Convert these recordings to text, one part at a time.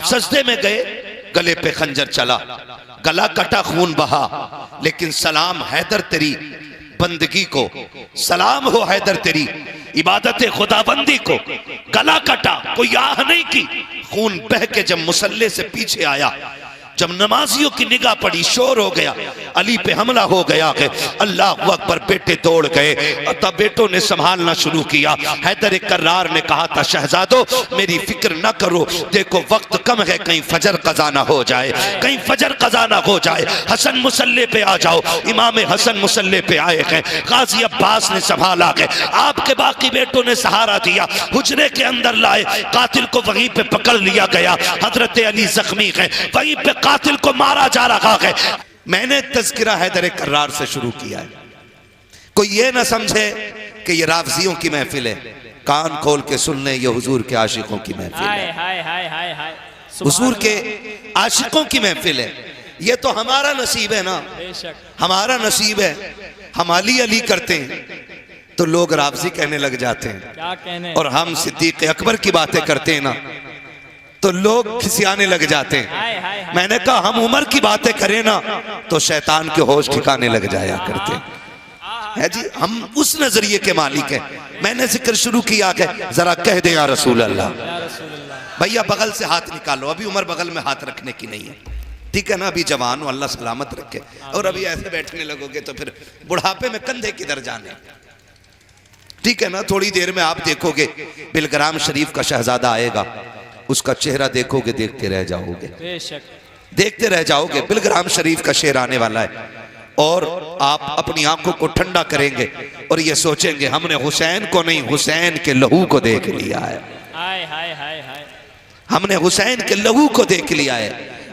सजदे में गए, गले पे खंजर चला, गला कटा, खून बहा, लेकिन सलाम हैदर तेरी बंदगी को, सलाम हो हैदर तेरी इबादत खुदाबंदी को। गला कटा, कोई आह नहीं की, खून बह के जब मुसल्ले से पीछे आया, जब नमाजियों की निगाह पड़ी, शोर हो गया, अली पे हमला हो गया कि अल्लाह अकबर। बेटे दौड़ गए, तब बेटों ने संभालना शुरू किया। हैदर कर्रार ने कहा था, शहजादो मेरी फिक्र न करो, देखो वक्त कम है, कहीं फजर कज़ा ना हो जाए, कहीं फजर कज़ा ना हो जाए। हसन मुसल्ले पे आ जाओ। इमाम हसन मुसल्ले पे आए हैं, गाजी अब्बास ने संभाला है, आपके बाकी बेटों ने सहारा दिया, हुजरे के अंदर लाए, कातिल को वहीं पे पकड़ लिया गया। हजरत अली जख्मी है, वहीं पे कातिल को मारा जा रहा है। मैंने तज़किरा हैदर कर्रार से शुरू किया है। कोई ये ना समझे कि ये राफ़ज़ियों की महफिल है, कान खोल के सुन ले, ये हुजूर के आशिकों की महफिल है, हुजूर के आशिकों की महफिल है। ये तो हमारा नसीब है ना, हमारा नसीब है। हम अली अली करते हैं तो लोग राफ़ज़ी कहने लग जाते हैं, क्या कहने? और हम सिद्दीक़ अकबर की बातें करते हैं ना तो लोग खिसियाने लग जाते हैं। मैंने कहा हम उमर की बातें करें ना तो शैतान के होश ठिकाने लग जाया करते हैं। है जी, हम उस नजरिए के मालिक हैं। मैंने जिक्र शुरू किया कि जरा कह दे या रसूल अल्लाह। भैया बगल से हाथ निकालो, अभी उम्र बगल में हाथ रखने की नहीं है, ठीक है ना? अभी जवान हो, अल्लाह सलामत रखे। और अभी ऐसे बैठने लगोगे तो फिर बुढ़ापे में कंधे किधर जाने, ठीक है ना? थोड़ी देर में आप देखोगे बिलग्राम शरीफ का शहजादा आएगा, उसका चेहरा देखोगे, देखते रह जाओगे, देखते रह जाओगे। बिलग्राम शरीफ का शेर आने वाला है और आप अपनी आंखों को ठंडा करेंगे और ये सोचेंगे हमने हुसैन को नहीं, हुसैन के लहू को देख लिया है। हमने हुसैन के लहू को देख लिया है,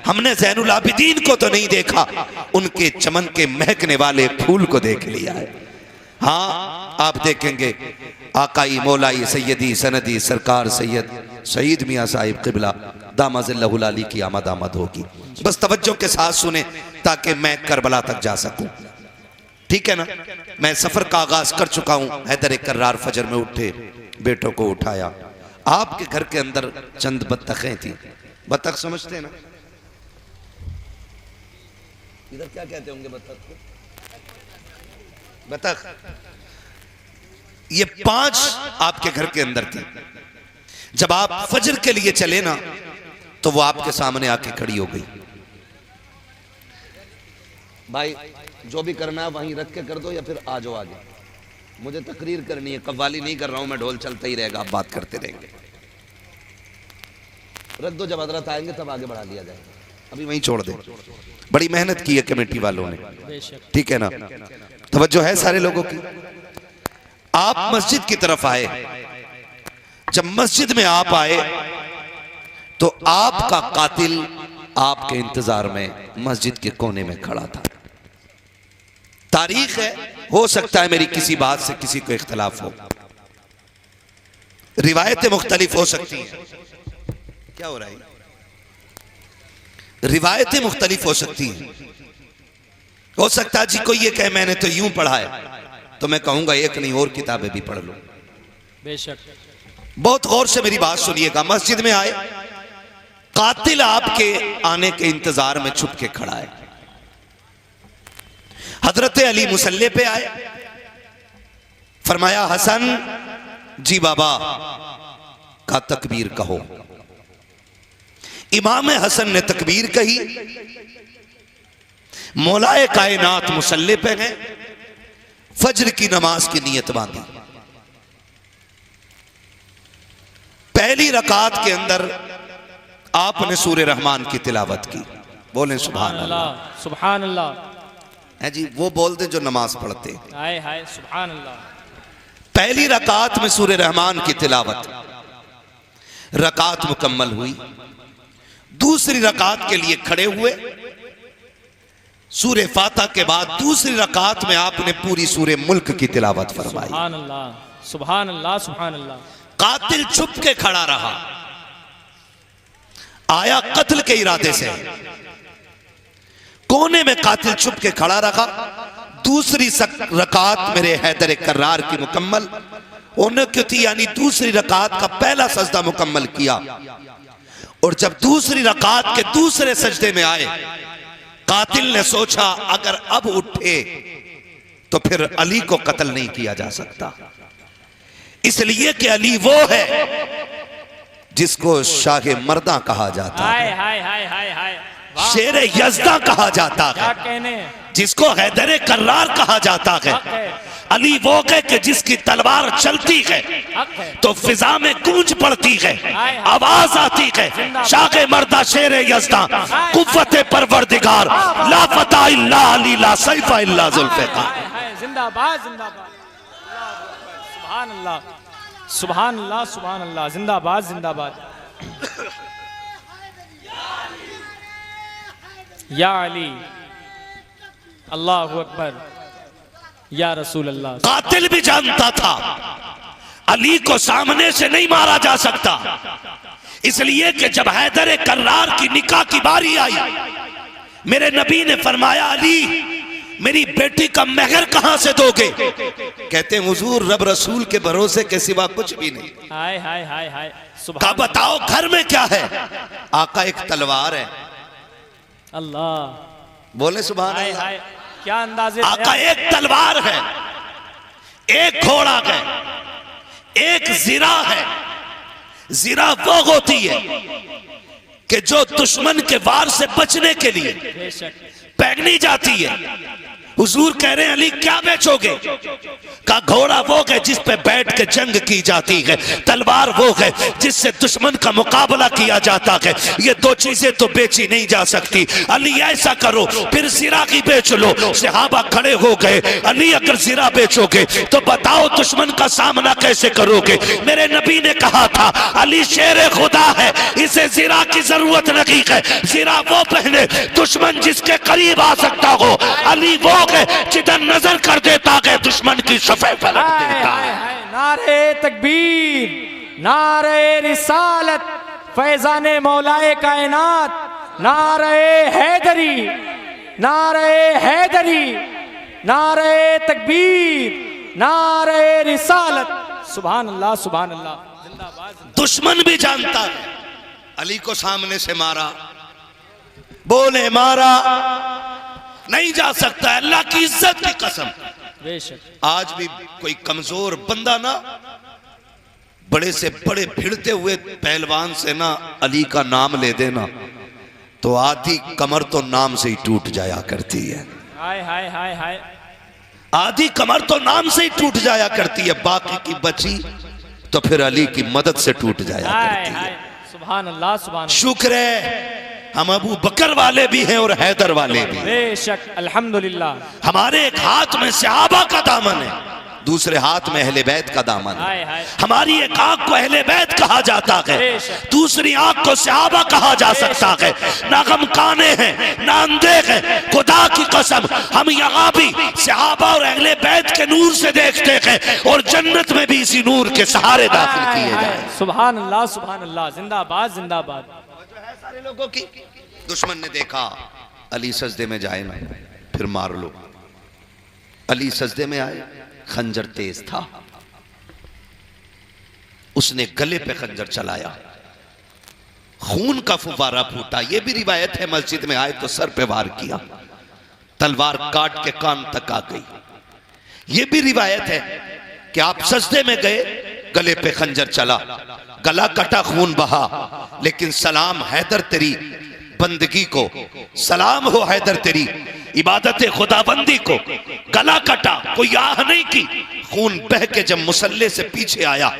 हमने ज़ैनुल आबिदीन को तो नहीं देखा, उनके चमन के महकने वाले फूल को देख लिया है। हाँ, आप देखेंगे आकाई मौलाई सैयदी सनदी सरकार सैयद सईद मियाँ साहिब क़िबला दामज़िल्लहुल अली की आमद आमद होगी। बस तवज्जो के साथ सुने ताकि मैं करबला तक जा सकूं, ठीक है ना? मैं सफर का आगाज कर चुका हूं। हैदर कर्रार फजर में उठे, बेटों को उठाया। आपके घर के अंदर चंद बत्तखें थी, बत्तख समझते हैं ना? इधर क्या कहते होंगे बत्तख को? बत्तख। ये 5 आपके घर के अंदर थी। जब आप फजर के लिए चले ना तो वो आपके सामने आके खड़ी हो गई। भाई जो भी करना है वहीं रख के कर दो या फिर आ जाओ आगे, मुझे तकरीर करनी है, कव्वाली नहीं कर रहा हूं मैं, ढोल चलता ही रहेगा, आप बात करते रहेंगे। रख दो, जब हजरत आएंगे तब आगे बढ़ा दिया जाएगा, अभी वहीं छोड़ दे। बड़ी मेहनत की है कमेटी वालों ने, ठीक है ना? तवज्जो है सारे लोगों की। आप मस्जिद की तरफ आए, जब मस्जिद में आप आए तो आपका कातिल आपके इंतजार में मस्जिद के कोने में खड़ा था। तारीख है, हो सकता है मेरी किसी बात से किसी को इख्तलाफ हो, रिवायतें मुख्तलिफ हो सकती हैं। क्या हो रहा है? रिवायतें मुख्तलिफ हो सकती हैं। हो सकता है जी कोई ये कहे मैंने तो यूं पढ़ा है, तो मैं कहूंगा एक नहीं और किताबें भी पढ़ लो। बेशक, बहुत गौर से मेरी बात सुनिएगा। मस्जिद में आए, कातिल आपके आने के इंतजार में छुप के खड़ा है। हजरत अली मुसल्ले पे आए, फरमाया हसन जी बाबा का तकबीर कहो। इमाम हसन ने तकबीर कही, मौलाए कायनात मुसल्ले पे हैं, फजर की नमाज की नीयत बांधी। पहली रकात के अंदर आपने सूरे रहमान की तिलावत की। बोलें सुभान अल्लाह। सुभान अल्लाह है जी, वो बोलते जो नमाज पढ़ते। हाय हाय सुभान अल्लाह। पहली रकात में सूरे रहमान की तिलावत, रकात मुकम्मल हुई। दूसरी रकात के लिए खड़े हुए, सूरे फातिहा के बाद दूसरी रकात में आपने पूरी सूरे मुल्क की तिलावत फरमाई। सुभान अल्लाह सुभान अल्लाह सुभान अल्लाह। कातिल छुप के खड़ा रहा, आया कत्ल के इरादे से, कोने में कातिल छुप के खड़ा रहा। दूसरी रकात मेरे हैदर कर्रार की मुकम्मल होने की थी, यानी दूसरी रकात का पहला सजदा मुकम्मल किया। और जब दूसरी रकात के दूसरे सजदे में आए, कातिल ने सोचा अगर अब उठे तो फिर अली को कत्ल नहीं किया जा सकता, इसलिए कि अली वो है जिसको शाह मर्दा कहा जाता है, हाय हाय हाय हाय, शेर यज़दा कहा जाता क्या है, कहने, जिसको हैदर कर्रार कहा जाता है। हक है, अली वो है कि जिसकी तलवार चलती है हक है, तो फिजा में गूंज पड़ती है, हाय। आवाज आती है, शाह मर्दा शेर यज़दा कुव्वत परवरदिगार, ला फता इल्ला अली ला सैफा इल्ला जुल्फ़िकार। हाय हाय, जिंदाबाद जिंदाबाद, सुभान अल्लाह सुभान अल्लाह सुभान अल्लाह, जिंदाबाद जिंदाबाद। या अली, अल्लाहु अकबर, या रसूल अल्लाह। कातिल भी जानता था अली को सामने से नहीं मारा जा सकता, इसलिए कि जब हैदर कर्रार की निकाह की बारी आई, मेरे नबी ने फरमाया अली मेरी बेटी का महर कहां से दोगे? कहते हैं हुजूर रब रसूल के भरोसे के सिवा कुछ भी नहीं। हाय हाय हाय हाय, कहा सुभान बताओ घर में क्या है? आका एक तलवार है। अल्लाह, बोले सुभान हाय अल्लाह। हाय, क्या अंदाजे, आका एक तलवार है, एक घोड़ा है, एक जिरा है। जिरा वो होती है कि जो दुश्मन के वार से बचने के लिए बेशक, पहनी जाती है। हुजूर कह रहे हैं अली क्या बेचोगे? का घोड़ा वो है जिस पे बैठ के जंग की जाती है, तलवार वो है जिससे दुश्मन का मुकाबला किया जाता है। ये दो चीजें तो बेची नहीं जा सकती। अली ऐसा करो फिर जिरा की बेच लो। सहाबा खड़े हो गए, अली अगर जिरा बेचोगे तो बताओ दुश्मन का सामना कैसे करोगे? मेरे नबी ने कहा था अली शेर खुदा है, इसे जिरा की जरूरत नहीं है। जिरा वो पहने दुश्मन जिसके करीब आ सकता हो। अली वो जिधर नजर कर देता है दुश्मन की सफे फलक हाय देता हाय है। हाय, नारे तकबीर, नारे रिसालत, फैजाने मौलाए कायनात, नारे हैदरी, नारे हैदरी, नारे तकबीर, नारे रिसालत, सुभान अल्लाह सुभान अल्लाह, जिंदाबाद। दुश्मन भी जानता है अली को सामने से मारा, बोले मारा नहीं जा सकता है, अल्लाह की इज्जत की कसम। बेशक, आज भी कोई कमजोर बंदा ना बड़े से बड़े भिड़ते हुए पहलवान से ना अली का नाम ले देना तो आधी कमर तो नाम से ही टूट जाया करती है। हाय हाय हाय हाय, आधी कमर तो नाम से ही टूट जाया करती है, बाकी की बची तो फिर अली की मदद से टूट जाया हाय करती है। हाय, सुभान अल्लाह सुभान अल्लाह। शुक्र है हम अबू बकर वाले भी हैं और हैदर वाले भी। बेशक, अल्हम्दुलिल्लाह। हमारे एक हाथ में सहाबा का दामन है, दूसरे हाथ में अहले बैत का दामन है। हाय हाय, हमारी एक आंख को अहले बैत कहा जाता है, बेशक। दूसरी आंख को सहाबा कहा जा सकता है। ना गम काने हैं ना अंधे हैं, खुदा की कसम हम यहाँ भी सहाबा और अहले बैत के नूर से देखते हैं और जन्नत में भी इसी नूर के सहारे दाखिल हाय किए हाय, जाए। सुभान अल्लाह सुभान अल्लाह, जिंदाबाद जिंदाबाद। सारे लोगों की दुश्मन ने देखा अली सजदे में जाए ना फिर मार लो। अली सजदे में आए, खंजर तेज था, उसने गले पे खंजर चलाया, खून का फुवारा फूटा। यह भी रिवायत है मस्जिद में आए तो सर पे वार किया, तलवार काट के कान तक आ गई। यह भी रिवायत है कि आप सजदे में गए, गले पे खंजर चला, गला कटा, खून बहा, लेकिन सलाम हैदर तेरी बंदगी को, सलाम हो हैदर तेरी इबादत खुदाबंदी को। गला कटा, कोई आह नहीं की, खून बह के जब मुसल्ले से पीछे आया,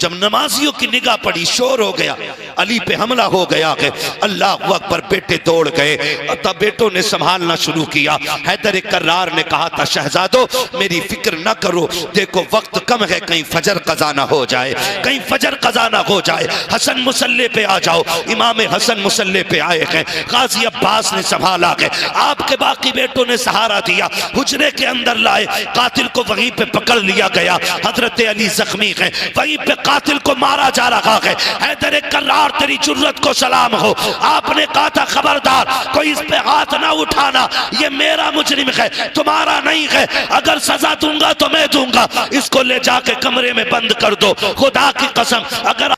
जब नमाजियों की निगाह पड़ी, शोर हो गया, अली पे हमला हो गया है। अल्लाह अकबर, बेटे दौड़ गए, तब बेटों ने संभालना शुरू किया। हैदर कर्रार ने कहा था शहजादो मेरी फिक्र न करो, देखो वक्त कम है, कहीं फजर कज़ा ना हो जाए, कहीं फजर कज़ा ना हो जाए। हसन मुसल्ले पे आ जाओ। इमाम हसन मुसल्ले पे आए हैं, गाजी अब्बास ने संभाला है, आपके बाकी बेटों ने सहारा दिया, हुजरे के अंदर लाए, कातिल को वहीं पे पकड़ लिया गया। हजरत अली जख्मी है, वहीं पे कातिल को मारा जा रहा है। हैदर कर्रार तेरी जुर्रत को सलाम हो, आपने कहा था खबरदार कोई इस पे हाथ ना उठाना, ये मेरा मुजरिम है, तुम्हारा नहीं है, अगर सजा दूंगा तो मैं दूंगा, इसको ले जाके कमरे में बंद कर दो। खुदा की कसम अगर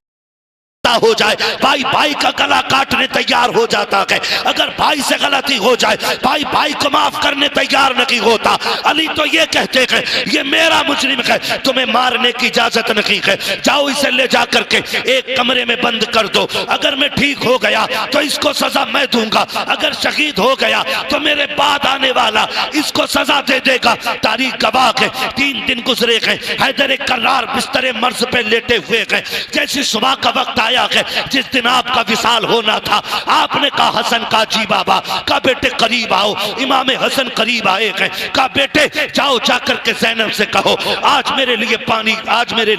खता हो जाए, भाई भाई का गला काटने तैयार हो जाता है। अगर भाई से गलती हो जाए, भाई भाई को माफ करने तैयार नहीं होता। अली तो ये कहते हैं ये मेरा मुजरिम है, तुम्हें मारने की इजाजत नहीं है, जाओ इसे ले जा करके एक कमरे में बंद कर दो। अगर मैं ठीक हो गया तो इसको सजा मैं दूंगा, अगर शहीद हो गया तो मेरे बाद आने वाला इसको सजा दे देगा। तारीख गवाह है, 3 दिन गुजरे हैं, हैदर कर्रार बिस्तरे मर्ज पे लेटे हुए हैं। जैसी सुबह का वक्त आया है जिस दिन आपका विसाल होना था, आपने कहा हसन का जी बाबा का बेटे करीब आओ। इमाम हसन करीब आए हैं, कहा बेटे जाओ जाकर के ज़ैनब से कहो आज मेरे लिए पानी, आज मेरे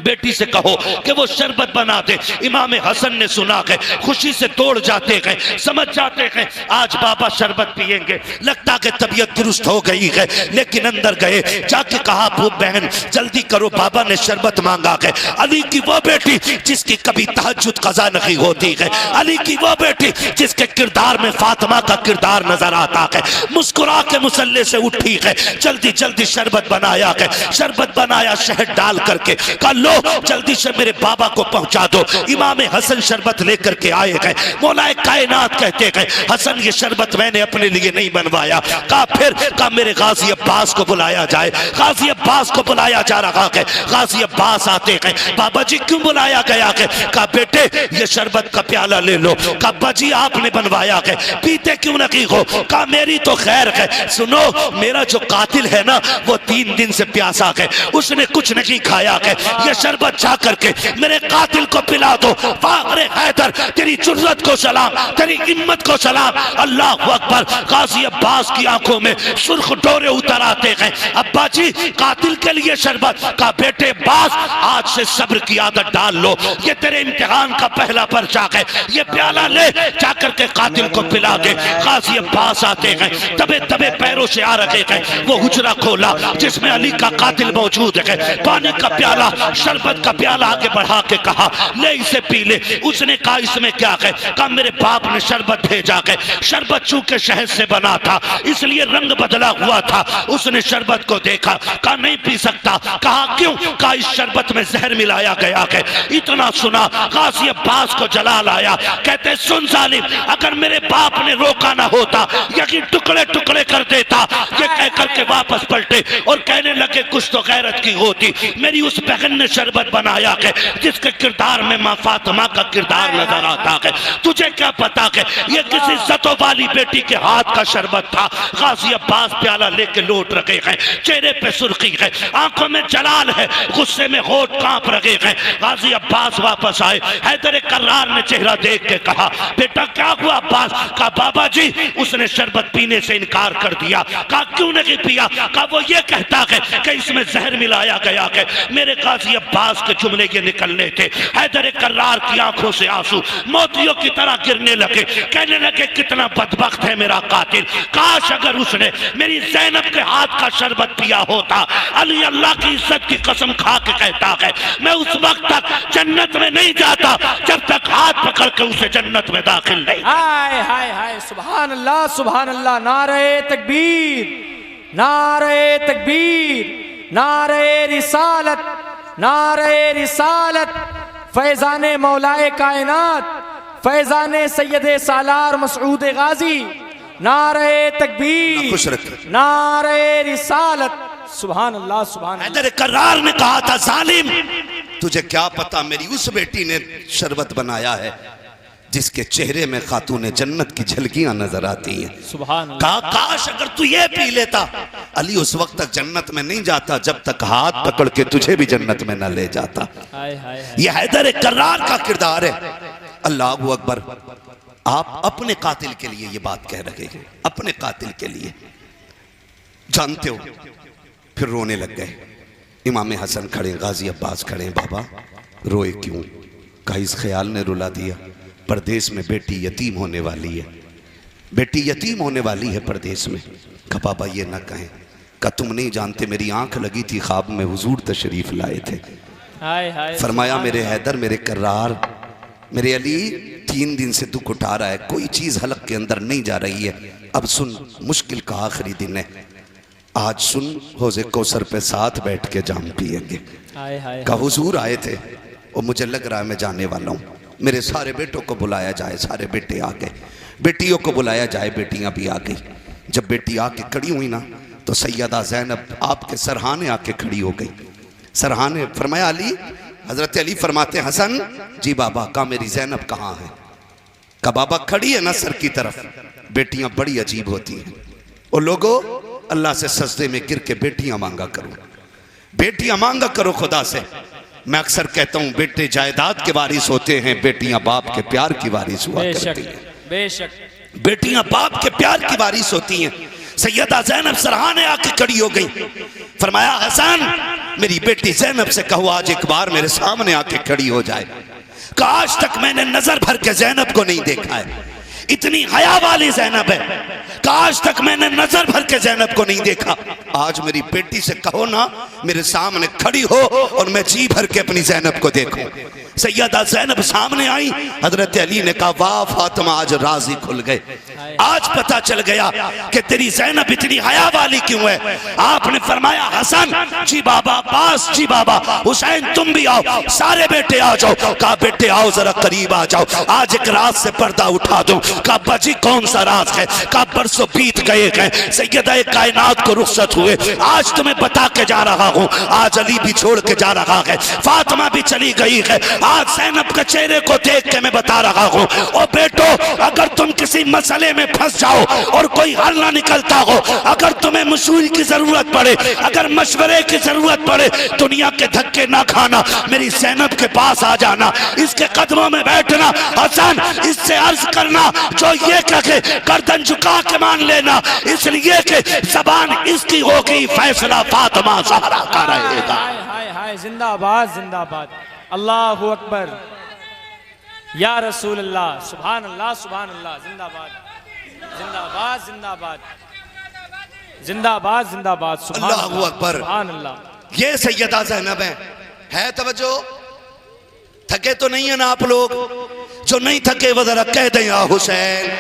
बेटी से कहो कि वो शरबत बना दे। इमाम हसन ने सुना है, खुशी से दौड़ जाते हैं, समझ जाते हैं आज बाबा शरबत पिएंगे। लगता कि तबीयत दुरुस्त हो गई है, लेकिन अंदर गए, जाके कहा बहन जल्दी करो बाबा ने शरबत मांगा है। अली की वो बेटी जिसकी कभी तहज्जुद कज़ा नहीं होती है, अली की वो बेटी जिसके किरदार में फातिमा का किरदार नजर आता है, मुस्कुरा के मुसल्ले से उठी है, जल्दी जल्दी शरबत बनाया है। शरबत बनाया शहद डाल करके, कहा लो जल्दी से मेरे बाबा को पहुंचा दो। इमाम हसन शरबत लेकर के आए हैं। मौलाए कायनात कहते हैं हसन ये शरबत मैंने अपने लिए नहीं बनवाया। कहा फिर, कहा मेरे गाजी अब्बास को बुलाया जाए। गाजी अब्बास को बुलाया जा रहा है। गाजी अब्बास आते हैं, बाबा जी क्यों बुलाया गया है? कहा बेटे ये शरबत का प्याला ले लो। कहा अब्बा जी आपने बनवाया है, पीते क्यों नहीं हो? कहा मेरी तो खैर है, सुनो मेरा जो कातिल है ना वो 3 दिन से प्यासा है, उसने कुछ नहीं खाया है, ये शरबत जा करके मेरे कातिल को पिला दो। फाखरे हैदर तेरी जुर्रत को सलाम, तेरी हिम्मत को सलाम। अल्लाह अकबर। गाजी अब्बास की आंखों में सुर्ख डोरे उतर आते हैं। अब्बा जी कातिल के लिए शरबत। का बेटे अब्बास आज से सब्र की आदत डाल लो, ये तेरे इम्तिहान का पहला पर्चा है, ये प्याला ले जाकर के कातिल को पिला दे। गाजी अब्बास आते हैं, दबे दबे पैरों से आ रहे हैं। वो हुजरा खोला जिसमें अली का कातिल मौजूद है, पानी का प्याला, शरबत का प्याला आगे बढ़ा के कहा ले इसे पी ले। उसने कहा इसमें क्या है? कहा मेरे बाप ने शरबत भेजा है, शरबत चूंकि शहद से बना था इसलिए रंग बदला हुआ था। उसने शरबत को देखा, कहा नहीं पी सकता। कहा क्यों? कहा इस शरबत में जहर मिलाया गया है। इतना सुना गाजी अब्बास को जलाल आया, कहते सुन जालिम अगर मेरे बाप ने रोका ना होता यकीन टुकड़े टुकड़े कर देता। ये कह करके वापस पलटे और कहने लगे कुछ तो गैरत की होती, मेरी उस बहन ने शरबत बनाया है जिसके किरदार में मां फातिमा का किरदार नजर आता है। तुझे क्या पता है ये किसी इज्जतों वाली बेटी के हाथ का शरबत था। गाजी अब्बास प्याला लेके लौट रखे हैं, चेहरे पे सुर्खी है, आंखों में जलाल है, गुस्से में होठ कांप रहे हैं। गाजी अब्बास वापस आए, हैदर कर्रार ने चेहरा देख के कहा बेटा क्या हुआ अब्बास? कहा बाबा जी उसने शरबत पीने से इनकार कर दिया। कहा क्यों नहीं पिया? कहा वो ये कहता है कि इसमें जहर मिलाया गया है। मेरे गाजी अब्बास के जुमले ये निकलने थे, हैदर कर्रार की आंखों से आंसू मोतियों की तरह गिरने लगे, कहने लगे कितना बदबख्त है मेरा कातिल, काश अगर उसने मेरी ज़ैनब के हाथ का शरबत पिया होता। अली अल्लाह की इज्जत की कसम खा के कहता है मैं उस वक्त तक जन्नत में नहीं जाता जब तक हाथ पकड़ के उसे जन्नत में दाखिल नहीं। हाय हाय हाय सुभान अल्लाह सुभान अल्लाह। नारे तकबीर, नारे तकबीर, नारे रिसालत, नारे रिसालत। फैजाने मौलाए कायनात, फैजाने सैयदे सालार मसऊद गाजी, नारे तकबीर, नारे रिसालत। सुभान अल्लाह सुभान अल्लाह। हैदर कर्रार ने कहा था जालिम तुझे क्या पता मेरी उस बेटी ने शरबत बनाया है जिसके चेहरे में खातून जन्नत की झलकियां नजर आती हैं। सुभान अल्लाह। काश अगर तू ये पी लेता। अली उस वक्त तक जन्नत में नहीं जाता जब तक हाथ पकड़ के तुझे भी जन्नत में न ले जाता। हाय हाय। ये हैदर कर्रार का किरदार है। अल्लाह अकबर। आप अपने कातिल के लिए ये बात कह रहे हैं, अपने कातिल के लिए, जानते हो। फिर रोने लग गए। इमाम हसन खड़े, गाजी अब्बास खड़े। बाबा रोए क्यों? कहा इस ख्याल ने रुला दिया, परदेश में बेटी यतीम होने वाली है, बेटी यतीम होने वाली है परदेश में। कहा बाबा ये ना कहें। कहा तुम नहीं जानते मेरी आंख लगी थी, ख्वाब में हुजूर तशरीफ लाए थे। हाय हाय। फरमाया मेरे हैदर, मेरे कर्रार, मेरे अली 3 दिन से दुख उठा रहा है, कोई चीज हलक के अंदर नहीं जा रही है। अब सुन मुश्किल का आखिरी दिन है, आज सुन हौज़े कौसर पे साथ बैठ के जाम पिएंगे। हाय हाय। का हुजूर आए थे, और मुझे लग रहा है मैं जाने वाला हूँ, मेरे सारे बेटों को बुलाया जाए। सारे बेटे आ गए, बेटियों को बुलाया जाए, बेटियां भी आ गई। जब बेटी आके खड़ी हुई ना तो सैयदा ज़ैनब आपके सरहाने आके खड़ी हो गई। सरहाने फरमाया अली, हजरत अली फरमाते हसन जी बाबा, का मेरी ज़ैनब कहाँ है? का बाबा खड़ी है ना सर की तरफ। बेटियां बड़ी अजीब होती हैं। और लोगों, अल्लाह से सजदे में गिर के बेटियां मांगा करो, बेटियां मांगा करो खुदा से। मैं अक्सर कहता हूं बेटे जायदाद के वारिस होते हैं, बेटियां बाप के प्यार की वारिस हुआ करती हैं। बेशक बेटियां बाप के प्यार की वारिस होती हैं। सैयदा ज़ैनब सरहाने आके खड़ी हो गई। फरमाया हसन, मेरी बेटी ज़ैनब से कहो आज एक बार मेरे सामने आके खड़ी हो जाए। कि आज तक मैंने नजर भर के ज़ैनब को नहीं देखा है, इतनी हया वाली ज़ैनब है कि आज तक मैंने नजर भर के ज़ैनब को नहीं देखा। आज मेरी बेटी से कहो ना मेरे सामने खड़ी हो और मैं जी भर के अपनी ज़ैनब को देखूं। सैयदा ज़ैनब सामने आई। हजरत अली ने कहा वाह फातिमा, आज राज़ी खुल गए, आज पता चल गया कि तेरी ज़ैनब इतनी हया वाली क्यों है। आपने फरमाया हसन जी बाबा, अब्बास जी बाबा, हुसैन तुम भी आओ, सारे बेटे आ जाओ। कहा बेटे आओ जरा करीब आ जाओ, आज एक राज से पर्दा उठा दूं। कहा बजी कौन सा राज है? कहा बरसों बीत गए हैं, सैयदा कायनात को रुखसत हुए, आज तुम्हें बता के जा रहा हूं। आज अली भी छोड़ के जा रहा है, फातिमा भी चली गई है, आज ज़ैनब के चेहरे को देख के मैं बता रहा हूं। और बेटो, अगर तुम किसी मसले में फंस जाओ और कोई हल ना निकलता हो, अगर तुम्हें मशवरे की जरूरत पड़े, अगर मशवरे की जरूरत पड़े, दुनिया के धक्के ना खाना, मेरी ज़ैनब के पास आ जाना, इसके कदमों में बैठना। हसन, इससे अर्ज करना जो ये कहे गर्दन झुका के मान लेना, इसलिए कि जबान इसकी होगी, फैसला फातिमा ज़हरा का रहेगा। हाय हाय हाय, जिंदाबाद जिंदाबाद, अल्लाहु अकबर, या रसूल अल्लाह, सुभान अल्लाह सुभान अल्लाह, जिंदाबाद जिंदाबाद जिंदाबाद जिंदाबाद जिंदाबाद, सुभान अल्लाहु अकबर, सुभान अल्लाह। ये सैयदा ज़ैनब है तवज्जो। थके तो नहीं है ना आप लोग? जो नहीं थके वो जरा कह दें या हुसैन।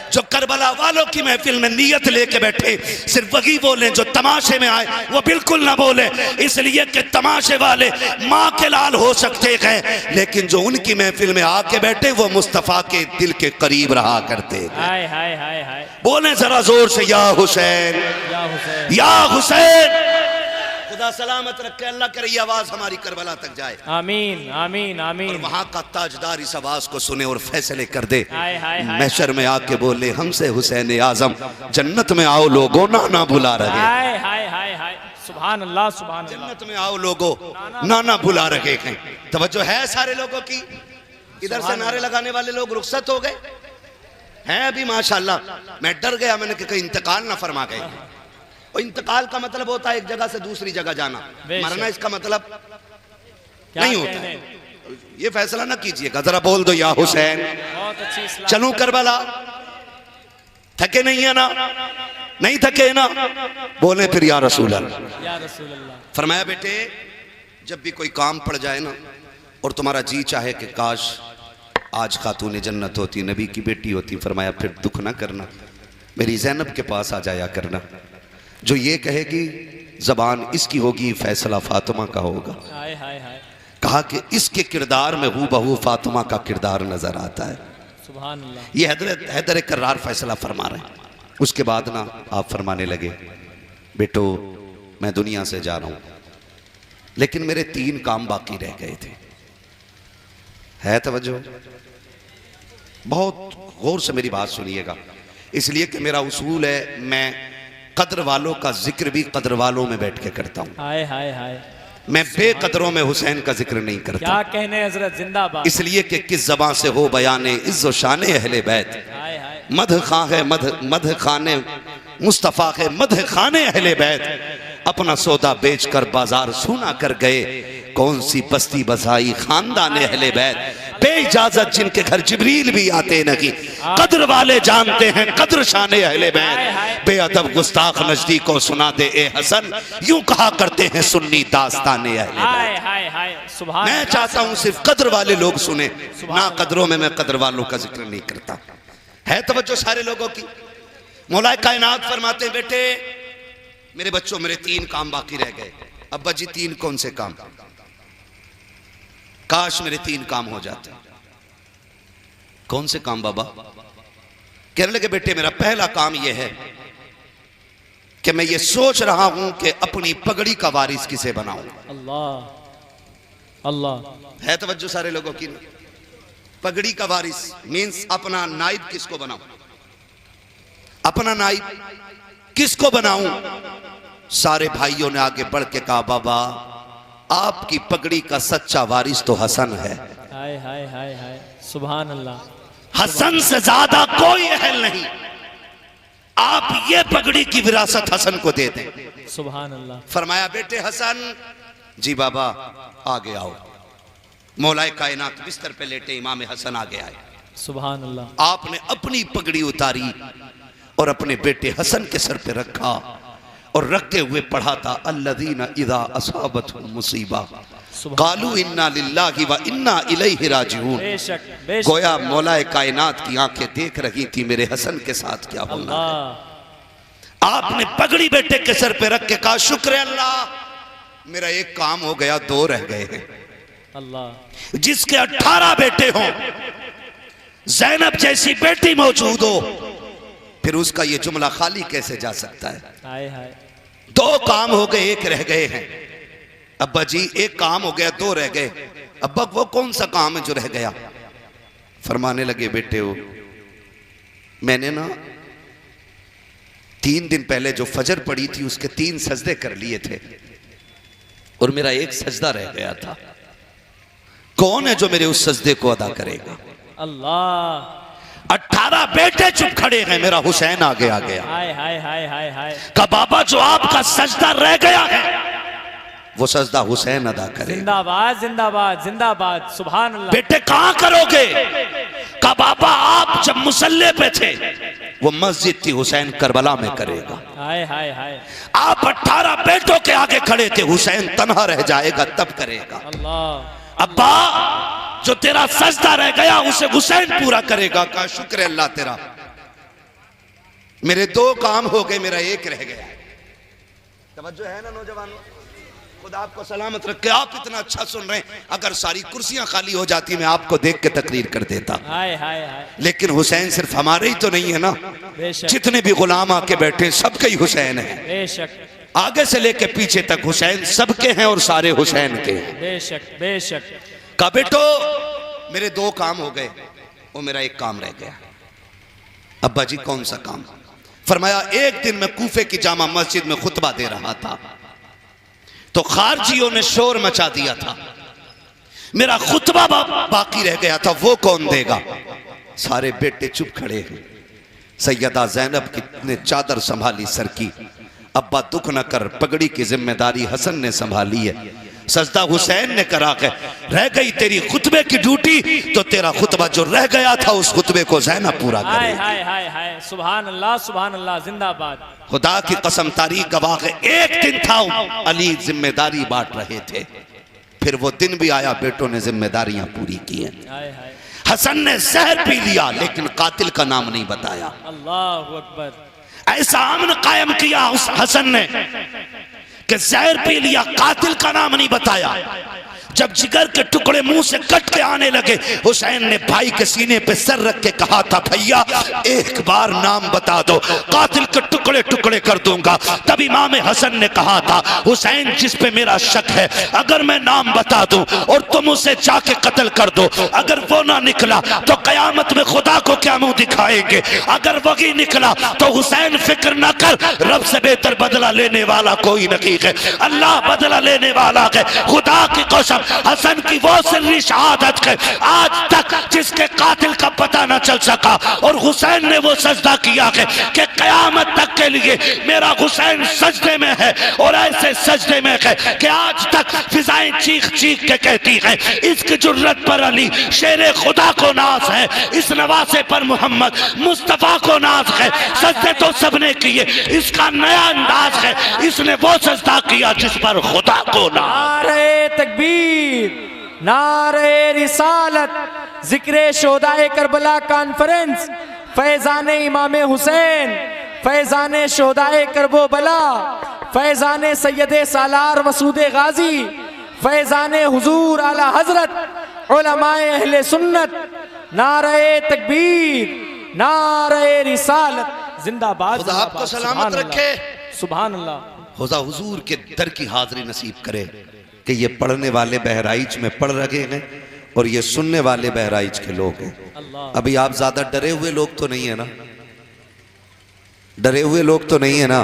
जो करबला वालों की महफिल में नियत लेके बैठे सिर्फ वही बोलें, जो तमाशे में आए वो बिल्कुल ना बोले, इसलिए कि तमाशे वाले माँ के लाल हो सकते हैं, लेकिन जो उनकी महफिल में आके बैठे वो मुस्तफ़ा के दिल के करीब रहा करते हैं। हाय हाय हाय हाय, बोले जरा जोर से या हुसैन, या हुसैन, या हुसैन। खुदा सलामत रखे, अल्लाह करे ये आवाज हमारी करबला तक जाए। आमीन आमीन आमीन। और वहां का ताजदार इस आवाज को सुने और फैसले कर दे। हाय हाय हाय, महशर में आके बोले हमसे हुसैन आजम, जन्नत में आओ लोगों, ना ना भुला रहे। हाय हाय हाय हाय, सुभान अल्लाह सुभान अल्लाह। जन्नत में आओ लोगों, ना ना भुला रहे हैं। तवज्जो है सारे लोगों की? इधर से नारे लगाने वाले लोग रुखसत हो गए हैं अभी माशाल्लाह। मैं डर गया, मैंने कहा इंतकाल ना फरमा गए। और इंतकाल का मतलब होता है एक जगह से दूसरी जगह जाना, मरना इसका मतलब नहीं होता है। ये फैसला ना कीजिएगा, जरा बोल दो या हुसैन। बहुत अच्छी इस्लाम। चलूं करबला? थके नहीं है ना? नहीं थके ना? बोले फिर या रसूल अल्लाह। या रसूल अल्लाह। फरमाया बेटे, जब भी कोई काम पड़ जाए ना और तुम्हारा जी चाहे कि काश आज खातून जन्नत होती, नबी की बेटी होती, फरमाया फिर दुख ना करना, मेरी ज़ैनब के पास आ जाया करना। जो ये कहेगी जबान इसकी होगी, फैसला फातिमा का होगा। हाय हाय हाय, कहा कि इसके किरदार में हूँ बहू फातिमा का किरदार नजर आता है। सुभान अल्लाह। ये हैदर कर्रार फैसला फरमा रहे हैं। उसके बाद ना आप फरमाने लगे बेटो मैं दुनिया से जा रहा हूं, लेकिन मेरे 3 काम बाकी रह गए थे। है तवज्जो? बहुत गौर से मेरी बात सुनिएगा, इसलिए कि मेरा उसूल है मैं कद्र वालों का जिक्र भी कद्र वालों में बैठ के करता हूं। हाय हाय हाय, मैं बेकदरों में हुसैन का जिक्र नहीं करता। क्या कहने हजरत, जिंदाबाद। इसलिए कि किस ज़बान से हो बयाने इज़्ज़ो शाने अहले बैत, हाय हाय, मध खां है मध खाने मुस्तफ़ा है, मध खाने अहले बैत, अपना सौदा बेच कर बाजार सूना कर गए, कौन सी बस्ती बसाई खानदान अहले बैत, बेइजाजत जिनके घर जिब्रील भी आते नहीं, कद्र वाले जानते हैं कद्र शाने अहले बैत, बेअदब गुस्ताख नजदीकों सुना दे ए हसन, यूं कहा करते हैं सुन्नी दास्ताने अहले बैत। हाय हाय हाय, सुभान। मैं चाहता हूं सिर्फ कद्र वाले लोग सुने, ना कद्रों में मैं कद्र वालों का जिक्र नहीं करता। है तवज्जो सारे लोगों की? मौलाए कायनात फरमाते हैं बेटे मेरे बच्चों मेरे 3 काम बाकी रह गए। अब्बा जी 3 कौन से काम? काश मेरे 3 काम हो जाते। कौन से काम बाबा? कहने लगे बेटे मेरा पहला काम यह है कि मैं ये सोच रहा हूं कि अपनी पगड़ी का वारिस किसे बनाऊं। अल्लाह अल्लाह है तवज्जो सारे लोगों की? पगड़ी का वारिस मीन्स अपना नाइब किसको बनाऊं, अपना नाइब किसको बनाऊं। सारे भाइयों ने आगे बढ़ के कहा बाबा आपकी पगड़ी का सच्चा वारिस तो हसन है। हाय हाय हाय हाय सुभान अल्लाह, हसन से ज्यादा कोई अहल नहीं। आप ये पगड़ी की विरासत हसन को दे दें। सुभान अल्लाह। फरमाया बेटे हसन, जी बाबा आगे आओ। मौलाए कायनात बिस्तर पे लेटे इमाम हसन आगे आए। सुभान अल्लाह। आपने अपनी पगड़ी उतारी और अपने बेटे हसन के सर पे रखा और रखते हुए पढ़ा था अल्लज़ीना इज़ा असाबतहुम मुसीबा कालू इन्ना लिल्लाहि व इन्ना इलैहि राजिऊन। बेशक बेशक। गोया मौलाए कायनात की आंखें देख रही थी मेरे हसन के साथ क्या होना है। आपने पगड़ी बेटे के सर पे रख के कहा शुक्र है अल्लाह मेरा एक काम हो गया, 2 रह गए हैं। अल्लाह। जिसके 18 बेटे हों, ज़ैनब जैसी बेटी मौजूद हो, फिर उसका ये जुमला खाली कैसे जा सकता है। हाय हाय। 2 काम हो गए, 1 रह गए हैं। अब्बा जी 1 काम हो गया, 2 रह गए। अब्बा वो कौन सा काम है जो रह गया? फरमाने लगे बेटे हो मैंने ना 3 दिन पहले जो फजर पड़ी थी उसके 3 सजदे कर लिए थे और मेरा 1 सजदा रह गया था। कौन है जो मेरे उस सजदे को अदा करेगा? अल्लाह। 18 बेटे चुप खड़े हैं, मेरा हुसैन आगे आ गया। हाय हाय हाय हाय हाय। का बाबा जो आपका सजदा रह गया है वो सजदा हुसैन अदा करे। जिंदाबाद जिंदाबाद जिंदाबाद सुभान अल्लाह। बेटे कहां करोगे? का बाबा आप जब मुसल्ले पे थे वो मस्जिद थी, हुसैन करबला में करेगा। हाय हाय हाय। आप 18 बेटों के आगे खड़े थे, हुसैन तन्हा रह जाएगा तब करेगा। अल्लाह। अब्बा जो तेरा सजदा रह गया उसे हुसैन पूरा करेगा। का शुक्र है अल्लाह तेरा, मेरे 2 काम हो गए, मेरा 1 रह गया। तवज्जो है ना नौजवानों? खुदा आपको सलामत रखे। आप इतना अच्छा सुन रहे हैं, अगर सारी कुर्सियां खाली हो जाती मैं आपको देख के तकरीर कर देता। हाय हाय हाय। लेकिन हुसैन सिर्फ हमारे ही तो नहीं है ना, जितने भी गुलाम आके बैठे सबके ही हुसैन है। बेशक। आगे से लेके पीछे तक हुसैन सबके हैं और सारे हुसैन के हैं। बेशक बेशक। का बेटो मेरे 2 काम हो गए, वो मेरा 1 काम रह गया। अब्बा जी कौन सा काम? फरमाया एक दिन मैं कूफे की जामा मस्जिद में खुतबा दे रहा था तो खारजियों ने शोर मचा दिया था, मेरा खुतबा बाकी रह गया था, वो कौन देगा? सारे बेटे चुप खड़े हैं। सैयदा ज़ैनब की ने चादर संभाली सर की। अब्बा दुख न कर, पगड़ी की जिम्मेदारी हसन ने संभाली है। सजदा हुसैन ने करा के रह गई तेरी खुतबे की ड्यूटी, तो तेरा खुतबा जो रह गया था उस खुतबे को ज़ैनब पूरा हाय करेगी। हाय हाय हाय सुभान अल्लाह जिंदाबाद। खुदा की कसम तारीख गवाह है, एक दिन था अली जिम्मेदारी बांट रहे थे, फिर वो दिन भी आया, बेटों ने जिम्मेदारियां पूरी की हैं। हाय हाय। हसन ने जहर पी लिया लेकिन कातिल का नाम नहीं बताया। अल्लाहु अकबर। ऐसा अमन कायम किया उस हसन ने कि जहर पी लिया, कातिल का नाम नहीं बताया। जब जिगर के टुकड़े मुंह से कट के आने लगे, हुसैन ने भाई के सीने पे सर रख के कहा था भैया एक बार नाम बता दो, कातिल के टुकड़े टुकड़े कर दूंगा। तब इमाम हसन ने कहा था हुसैन जिस पे मेरा शक है, अगर मैं नाम बता दूं और तुम उसे जाके कत्ल कर दो, अगर वो ना निकला तो कयामत में खुदा को क्या मुंह दिखाएंगे, अगर वही निकला तो हुसैन फिक्र न कर, रब से बेहतर बदला लेने वाला कोई नहीं है, अल्लाह बदला लेने वाला है। खुदा की कसम हसन की वो सिर्री शहादत है आज तक जिसके कातिल का पता न चल सका, और हुसैन ने वो सजदा किया है कि कयामत तक के लिए मेरा हुसैन सजदे में है, और ऐसे सजदे में है कि आज तक फिजाएं चीख चीख के कहती हैं इसकी जुर्रत पर अली शेरे खुदा को नाज है, इस नवासे पर मोहम्मद मुस्तफा को नाज है। सजदे तो सबने किए, इसका नया अंदाज है, इसने वो सजदा किया जिस पर खुदा को नाज। नारे तकबीर, नारे रिसालत, जिक्रे शोदाए करबला कॉन्फ्रेंस, फैजाने इमाम हुसैन, फैजाने शोदाए करबो बला, फैजाने सैयदे सालार मसूदे गाजी, फैजाने हुजूर आला हजरत उलमाए अहले सुन्नत, नारे तकबीर, नारे रिसालत, जिंदाबाद। खुदा आपको सलामत रखे। सुभान अल्लाह। खुदा हुजूर के दर की हाजिरी नसीब करे कि ये पढ़ने वाले बहराइच में पढ़ रहे हैं और ये सुनने वाले बहराइच के लोग हैं। अभी आप ज्यादा डरे हुए लोग तो नहीं है ना? डरे हुए लोग तो नहीं है ना?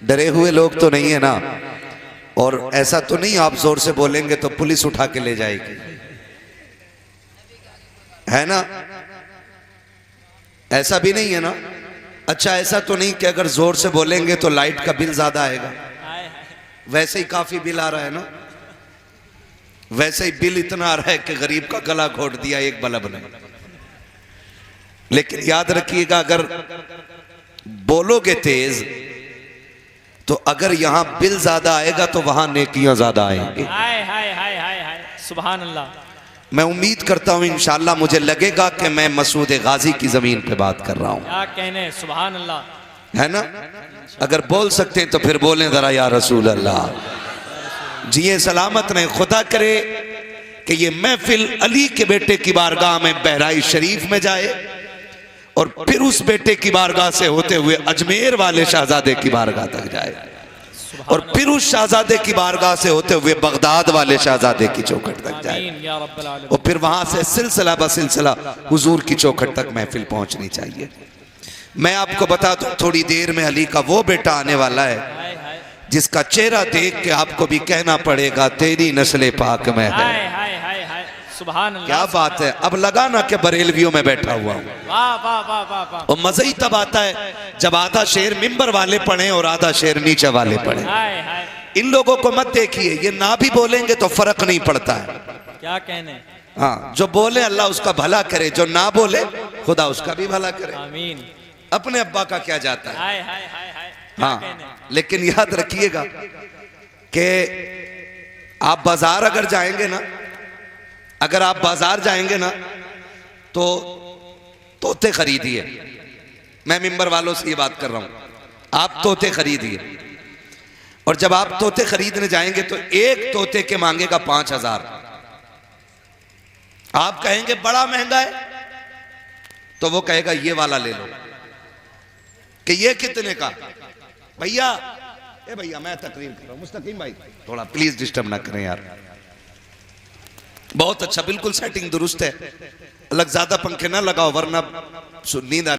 डरे हुए लोग तो नहीं है ना? और ऐसा तो नहीं आप जोर से बोलेंगे तो पुलिस उठा के ले जाएगी, है ना? ऐसा भी नहीं है ना? अच्छा, ऐसा तो नहीं कि अगर जोर से बोलेंगे तो लाइट का बिल ज्यादा आएगा? वैसे ही काफी बिल आ रहा है ना? वैसे ही बिल इतना आ रहा है कि गरीब का गला घोट दिया एक बल्ब ने। लेकिन याद रखिएगा, अगर बोलोगे तेज तो अगर यहां बिल ज्यादा आएगा तो वहां नेकियां ज्यादा आएंगी। हाय हाय हाय हाय हाय, सुभान अल्लाह। मैं उम्मीद करता हूं इंशाअल्लाह मुझे लगेगा कि मैं मसूद गाजी की जमीन पे बात कर रहा हूं। क्या कहने, सुभान अल्लाह, है ना? अगर बोल सकते हैं तो फिर बोलें जरा या रसूल अल्लाह। जिए सलामत रहे। खुदा करे कि ये महफिल अली के बेटे की बारगाह में बहराइच शरीफ में जाए और फिर उस बेटे की बारगाह से होते हुए अजमेर वाले शहजादे की बारगाह तक जाए और फिर उस शहजादे की बारगाह से होते हुए बगदाद वाले शहजादे की चौखट तक जाए और फिर वहां से सिलसिला बसिलसिला हुजूर की चौखट तक महफिल पहुंचनी चाहिए। मैं आपको बता दूं, थोड़ी देर में अली का वो बेटा आने वाला है जिसका चेहरा देख के आपको भी कहना पड़ेगा तेरी नस्ल पाक में है। सुभान अल्लाह। क्या बात है। अब लगा ना कि बरेलवियों में बैठा हुआ हूं। वाह वाह वाह वाह वाह। और मजा ही तब आता है जब आधा शेर मिंबर वाले पढ़े और आधा शेर नीचे वाले पढ़े। हाय हाय। इन लोगों को मत देखिए, ये ना भी बोलेंगे तो फर्क नहीं पड़ता है। क्या कहने। हाँ, जो बोले अल्लाह उसका भला करे, जो ना बोले खुदा उसका भी भला करे। आमीन। अपने अब्बा का क्या जाता है। हाय हाय हाय हाय। क्या हाँ, कहने। लेकिन याद रखिएगा कि आप बाजार अगर जाएंगे ना, अगर आप बाजार जाएंगे ना तो तोते खरीदिए। मैं मिंबर वालों से ये बात कर रहा हूं, आप तोते खरीदिए और जब आप तोते खरीदने जाएंगे तो एक तोते के मांगेगा 5,000। आप कहेंगे बड़ा महंगा है तो वो कहेगा ये वाला ले लो। कि ये कितने का? भैया, ए भैया मैं तकरीर कर रहा हूं, मुस्तकीम भाई थोड़ा प्लीज डिस्टर्ब ना करें यार। बहुत अच्छा, बिल्कुल सेटिंग दुरुस्त है। अलग ज्यादा पंखे ना लगाओ वरना नींद